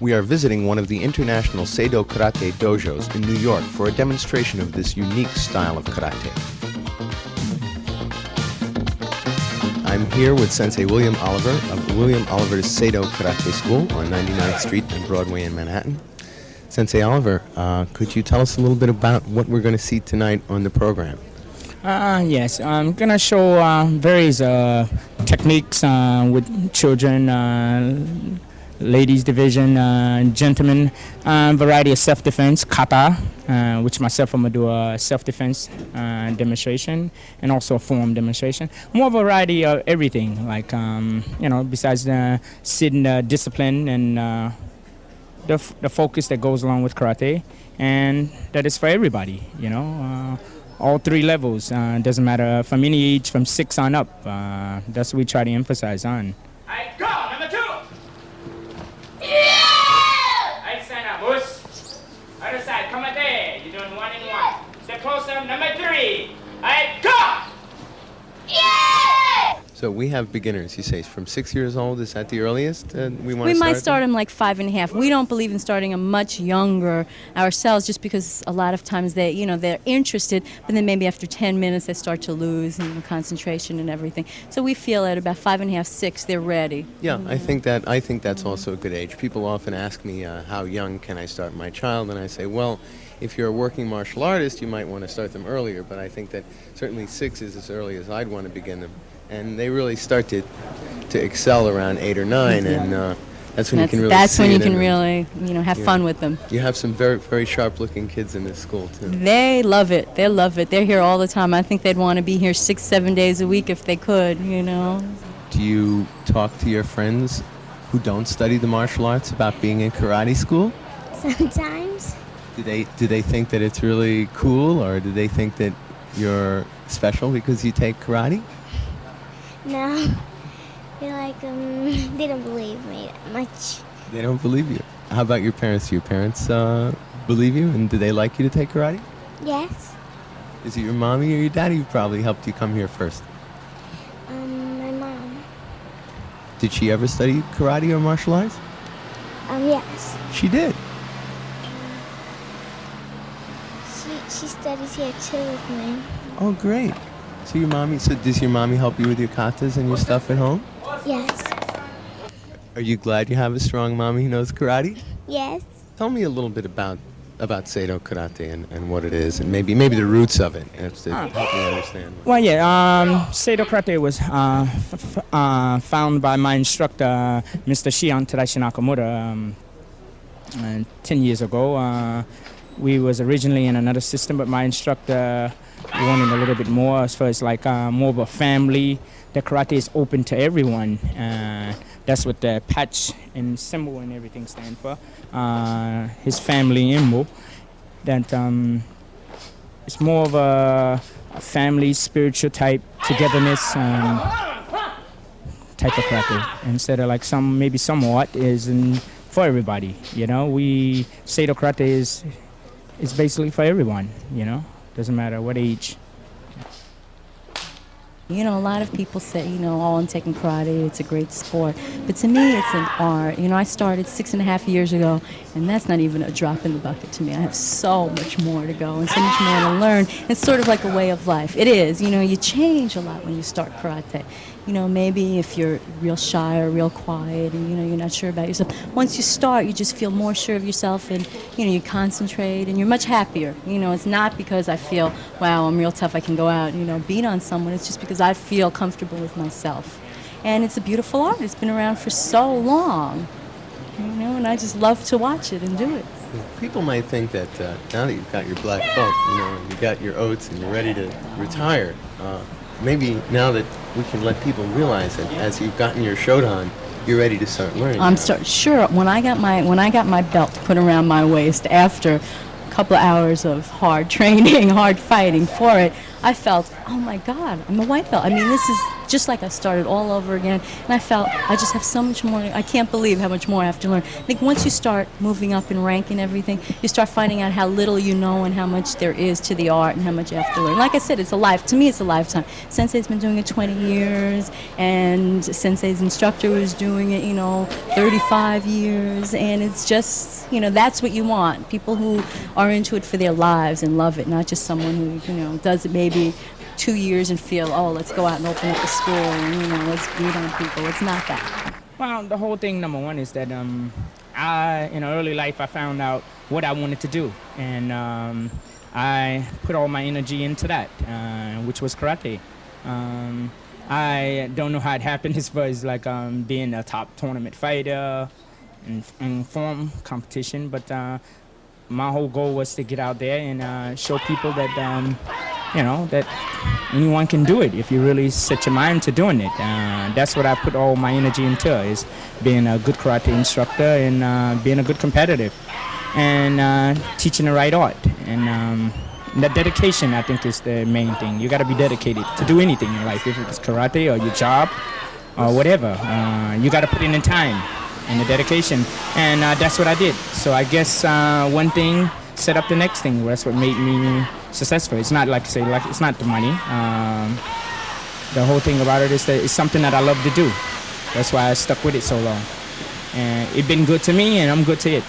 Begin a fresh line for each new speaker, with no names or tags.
We are visiting one of the international Seido karate dojos in New York for a demonstration of this unique style of karate. I'm here with Sensei William Oliver of Oliver.Seido Karate School on 99th Street and Broadway in Manhattan. Sensei Oliver, could you tell us a little bit about what we're going to see tonight on the program?
Yes, I'm going to show various techniques with children, ladies division, gentlemen, variety of self-defense, kata, which myself I'm going to do a self-defense demonstration and also a form demonstration. More variety of everything, like, besides the sitting discipline and the focus that goes along with karate, and that is for everybody, all three levels. Doesn't matter from any age, from 6 on up. That's what we try to emphasize on.
All right, go! Number 2! Yeah! Right side up, Moose. Other side, come on there. You're doing 1 and 1. Step closer, number 3. All right, go! Yeah!
So we have beginners, you say, from 6 years old. Is that the earliest we want to start?
We might start them like 5 and a half. We don't believe in starting them much younger ourselves, just because a lot of times they're interested, but then maybe after 10 minutes they start to lose concentration and everything. So we feel at about 5 and a half, 6, they're ready.
Yeah, I think that's also a good age. People often ask me, how young can I start my child? And I say, well, if you're a working martial artist, you might want to start them earlier, but I think that certainly 6 is as early as I'd want to begin them. And they really start to excel around 8 or 9, and that's when you can really
That's when you can
them.
really, have fun with them.
You have some very, very sharp-looking kids in this school, too.
They love it. They love it. They're here all the time. I think they'd want to be here 6, 7 days a week if they could,
Do you talk to your friends who don't study the martial arts about being in karate school?
Sometimes.
Do they think that it's really cool, or do they think that you're special because you take karate?
No. They don't believe me that much.
They don't believe you. How about your parents? Do your parents believe you, and do they like you to take karate?
Yes.
Is it your mommy or your daddy who probably helped you come here first?
My mom.
Did she ever study karate or martial arts?
Yes.
She did.
She studies here too with me.
Oh, great. So does your mommy help you with your katas and your stuff at home?
Yes.
Are you glad you have a strong mommy who knows karate?
Yes.
Tell me a little bit about Seido karate and what it is, and maybe the roots of it, to help me understand.
Well, Seido karate was found by my instructor, Mr. Shihan Nakamura, 10 years ago. We was originally in another system, but my instructor wanted a little bit more as far as more of a family. The karate is open to everyone. That's what the patch and symbol and everything stand for. His family symbol. That it's more of a family, spiritual type togetherness type of karate, instead of somewhat is for everybody. Seido karate is basically for everyone. Doesn't matter what age.
A lot of people say, I'm taking karate, it's a great sport. But to me, it's an art. I started 6.5 years ago, and that's not even a drop in the bucket to me. I have so much more to go and so much more to learn. It's sort of like a way of life. It is. You change a lot when you start karate. Maybe if you're real shy or real quiet and, you're not sure about yourself. Once you start, you just feel more sure of yourself and, you concentrate and you're much happier. It's not because I feel, wow, I'm real tough, I can go out and, beat on someone. It's just because I feel comfortable with myself. And it's a beautiful art. It's been around for so long, and I just love to watch it and do it.
People might think that now that you've got your black belt, you got your oats and you're ready to retire, maybe now that we can let people realize that as you've gotten your Shodan, you're ready to start learning.
Sure. When I got my belt put around my waist after a couple of hours of hard training, hard fighting for it, I felt, oh my God, I'm a white belt. I mean, this is just like I started all over again. And I felt I just have so much more. I can't believe how much more I have to learn. I think once you start moving up in rank and everything, you start finding out how little you know and how much there is to the art and how much you have to learn. Like I said, to me, it's a lifetime. Sensei's been doing it 20 years, and Sensei's instructor was doing it, 35 years. And it's just, that's what you want. People who are into it for their lives and love it, not just someone who, does it maybe 2 years and feel, oh, let's go out and open up a school and, let's beat on people. It's not that.
Well, the whole thing, number one, is that in early life, I found out what I wanted to do. And I put all my energy into that, which was karate. I don't know how it happened as far as like being a top tournament fighter and form competition, but my whole goal was to get out there and show people that that anyone can do it if you really set your mind to doing it. That's what I put all my energy into, is being a good karate instructor and being a good competitive and teaching the right art. And the dedication, I think, is the main thing. You got to be dedicated to do anything in life, if it's karate or your job or whatever. You got to put in the time and the dedication, and that's what I did. So I guess one thing set up the next thing. That's what made me successful. It's not it's not the money. The whole thing about it is that it's something that I love to do. That's why I stuck with it so long, and it's been good to me, and I'm good to it.